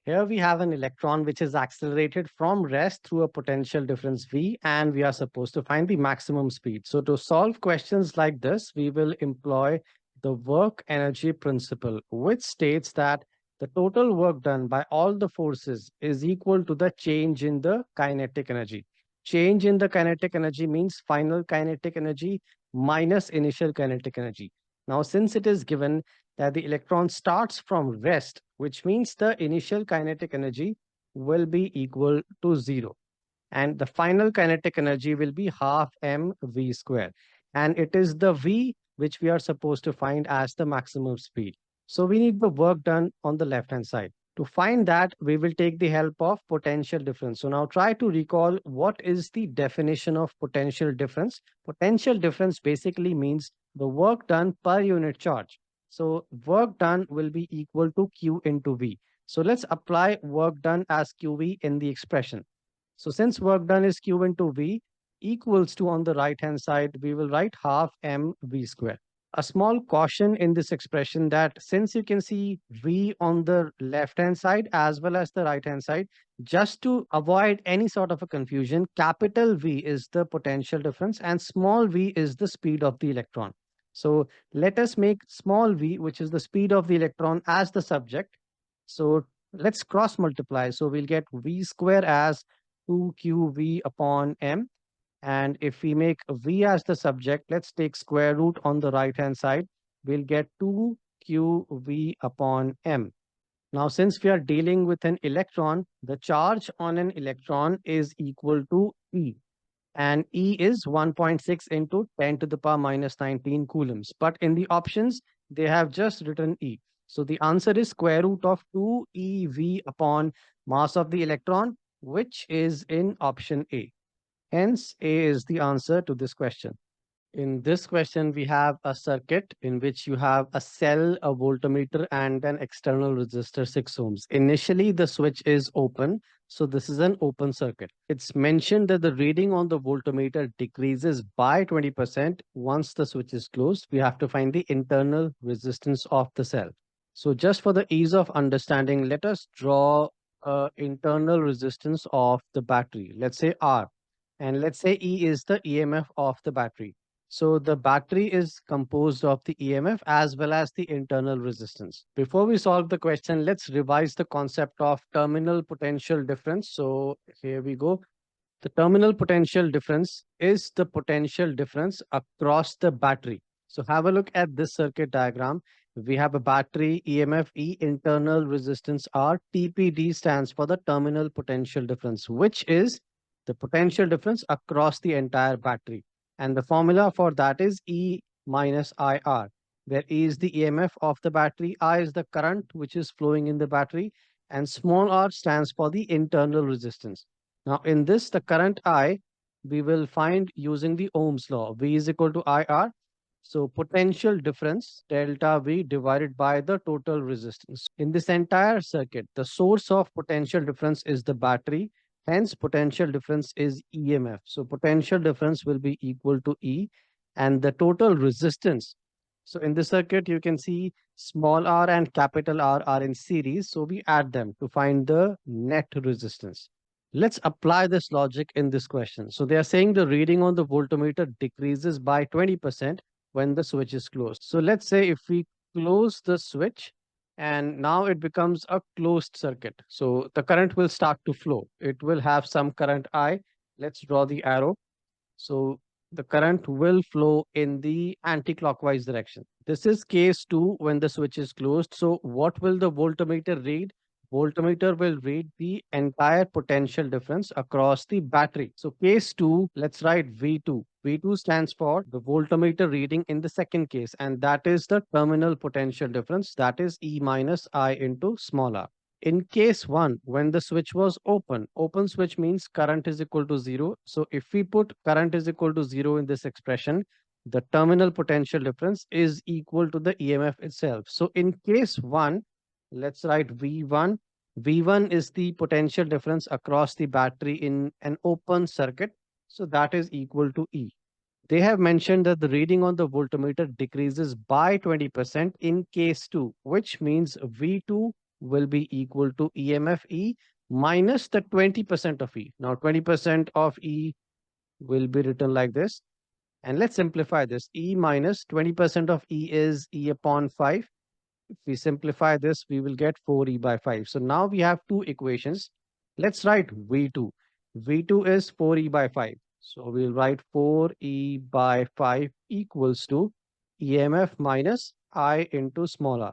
Here we have an electron which is accelerated from rest through a potential difference V, and we are supposed to find the maximum speed. So to solve questions like this, we will employ the work energy principle, which states that the total work done by all the forces is equal to the change in the kinetic energy. Change in the kinetic energy means final kinetic energy minus initial kinetic energy. Now, since it is given that the electron starts from rest, which means the initial kinetic energy will be equal to zero. And the final kinetic energy will be half mv square. And it is the v which we are supposed to find as the maximum speed. So we need the work done on the left hand side. To find that, we will take the help of potential difference. So now try to recall what is the definition of potential difference. Potential difference basically means the work done per unit charge. So work done will be equal to Q into V. So let's apply work done as QV in the expression. So since work done is Q into V equals to, on the right hand side, we will write half mv square. A small caution in this expression that since you can see V on the left hand side as well as the right hand side, just to avoid any sort of a confusion, capital V is the potential difference and small v is the speed of the electron. So let us make small v, which is the speed of the electron, as the subject. So let's cross multiply. So we'll get V square as 2qv upon m. And if we make v as the subject, let's take square root on the right hand side. We'll get 2qv upon m. Now, since we are dealing with an electron, the charge on an electron is equal to E. And E is 1.6 into 10 to the power minus 19 coulombs. But in the options, they have just written E. So the answer is square root of 2eV upon mass of the electron, which is in option A. Hence, A is the answer to this question. In this question, we have a circuit in which you have a cell, a voltmeter, and an external resistor 6 ohms. Initially, the switch is open, so this is an open circuit. It's mentioned that the reading on the voltmeter decreases by 20% once the switch is closed. We have to find the internal resistance of the cell. So just for the ease of understanding, let us draw internal resistance of the battery. Let's say R, and let's say E is the EMF of the battery. So the battery is composed of the EMF as well as the internal resistance. Before we solve the question, let's revise the concept of terminal potential difference. So here we go. The terminal potential difference is the potential difference across the battery. So have a look at this circuit diagram. We have a battery, EMF E, internal resistance R. TPD stands for the terminal potential difference, which is the potential difference across the entire battery. And the formula for that is E minus IR, where E is the EMF of the battery, I is the current which is flowing in the battery, and small r stands for the internal resistance. Now, in this, the current I, we will find using the Ohm's law. V is equal to IR. So potential difference, delta V divided by the total resistance. In this entire circuit, the source of potential difference is the battery. Hence, potential difference is EMF. So potential difference will be equal to E, and the total resistance. So in the circuit, you can see small r and capital R are in series. So we add them to find the net resistance. Let's apply this logic in this question. So they are saying the reading on the voltmeter decreases by 20% when the switch is closed. So let's say if we close the switch, and now it becomes a closed circuit. So the current will start to flow. It will have some current I. Let's draw the arrow. So the current will flow in the anti-clockwise direction. This is case 2 when the switch is closed. So what will the voltmeter read? Voltmeter will read the entire potential difference across the battery. So case 2, let's write V2. V2 stands for the voltmeter reading in the second case, and that is the terminal potential difference, that is E minus I into small r. In case 1, when the switch was open switch means current is equal to 0. So if we put current is equal to 0 in this expression, the terminal potential difference is equal to the EMF itself. So in case 1, let's write V1. V1 is the potential difference across the battery in an open circuit. So that is equal to E. They have mentioned that the reading on the voltmeter decreases by 20% in case 2, which means V2 will be equal to EMF E minus the 20% of E. Now 20% of E will be written like this. And let's simplify this. E minus 20% of E is E upon 5. If we simplify this, we will get 4E by 5. So now we have two equations. Let's write V2. V2 is 4E by 5. So we'll write 4E by 5 equals to EMF minus I into small r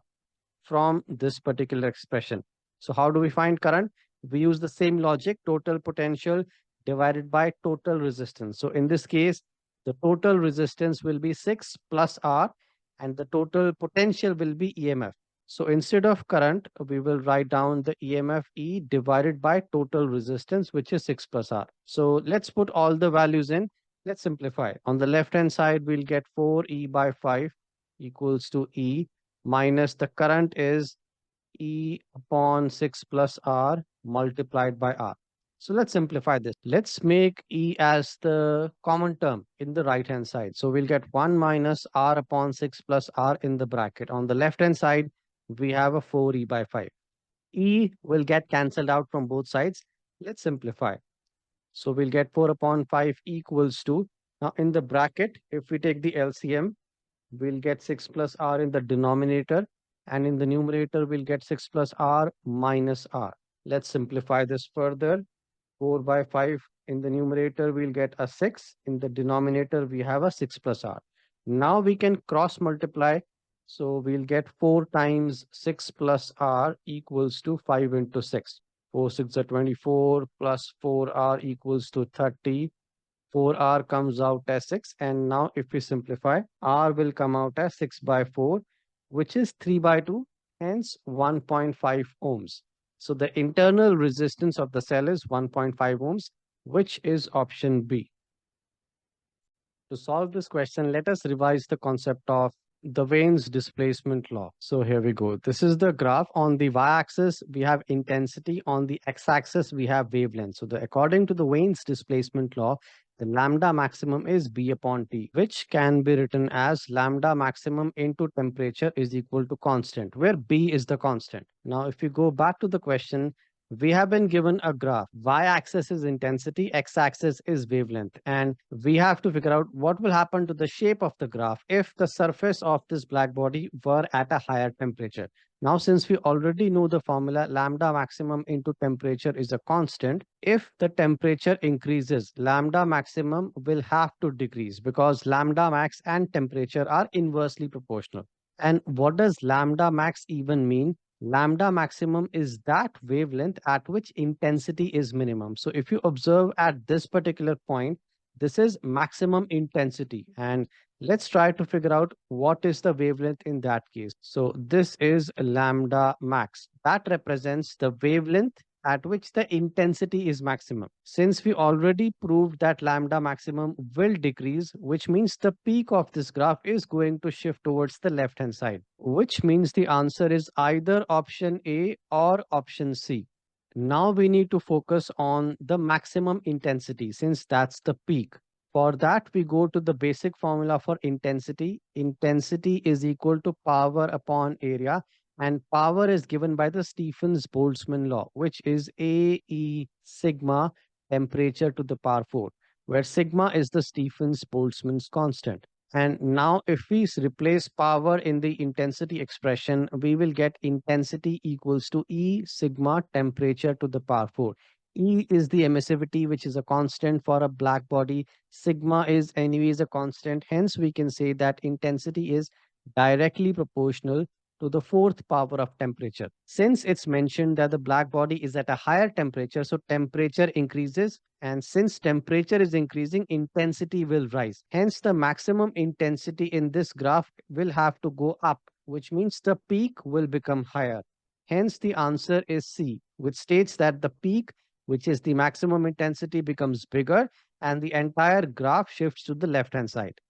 from this particular expression. So how do we find current? We use the same logic, total potential divided by total resistance. So in this case, the total resistance will be 6 plus R and the total potential will be EMF. So instead of current, we will write down the EMF E divided by total resistance, which is 6 plus R. So let's put all the values in. Let's simplify. On the left-hand side, we'll get 4E by 5 equals to E minus the current is E upon 6 plus R multiplied by R. So let's simplify this. Let's make E as the common term in the right hand side. So we'll get 1 minus R upon 6 plus R in the bracket. On the left hand side, we have a 4E by 5. E will get cancelled out from both sides. Let's simplify. So we'll get 4 upon 5 equals to, now in the bracket, if we take the LCM, we'll get 6 plus R in the denominator, and in the numerator, we'll get 6 plus R minus R. Let's simplify this further. 4 by 5 in the numerator, we'll get a 6. In the denominator, we have a 6 plus R. Now we can cross multiply. So we'll get 4 times 6 plus R equals to 5 into 6. 4 6 are 24 plus 4R equals to 30. 4R comes out as 6. And now if we simplify, R will come out as 6 by 4, which is 3 by 2, hence 1.5 ohms. So the internal resistance of the cell is 1.5 ohms, which is option B. To solve this question, let us revise the concept of the Wein's displacement law. So here we go. This is the graph. On the y-axis, we have intensity. On the x-axis, we have wavelength. So according to the Wein's displacement law, the lambda maximum is B upon T, which can be written as lambda maximum into temperature is equal to constant, where B is the constant. Now, if you go back to the question, we have been given a graph. Y-axis is intensity, x-axis is wavelength. And we have to figure out what will happen to the shape of the graph if the surface of this black body were at a higher temperature. Now, since we already know the formula, lambda maximum into temperature is a constant. If the temperature increases, lambda maximum will have to decrease because lambda max and temperature are inversely proportional. And what does lambda max even mean? Lambda maximum is that wavelength at which intensity is minimum. So if you observe at this particular point, this is maximum intensity. And let's try to figure out what is the wavelength in that case. So this is lambda max. That represents the wavelength at which the intensity is maximum. Since we already proved that lambda maximum will decrease, which means the peak of this graph is going to shift towards the left-hand side, which means the answer is either option A or option C. Now we need to focus on the maximum intensity since that's the peak. For that, we go to the basic formula for intensity. Intensity is equal to power upon area. And power is given by the Stephens-Boltzmann law, which is AE sigma temperature to the power 4, where sigma is the Stephens-Boltzmann's constant. And now if we replace power in the intensity expression, we will get intensity equals to E sigma temperature to the power 4. E is the emissivity, which is a constant for a black body. Sigma is anyways a constant. Hence, we can say that intensity is directly proportional to the fourth power of temperature. Since it's mentioned that the black body is at a higher temperature, so temperature increases. And since temperature is increasing, intensity will rise. Hence, the maximum intensity in this graph will have to go up, which means the peak will become higher. Hence, the answer is C, which states that the peak, which is the maximum intensity, becomes bigger and the entire graph shifts to the left-hand side.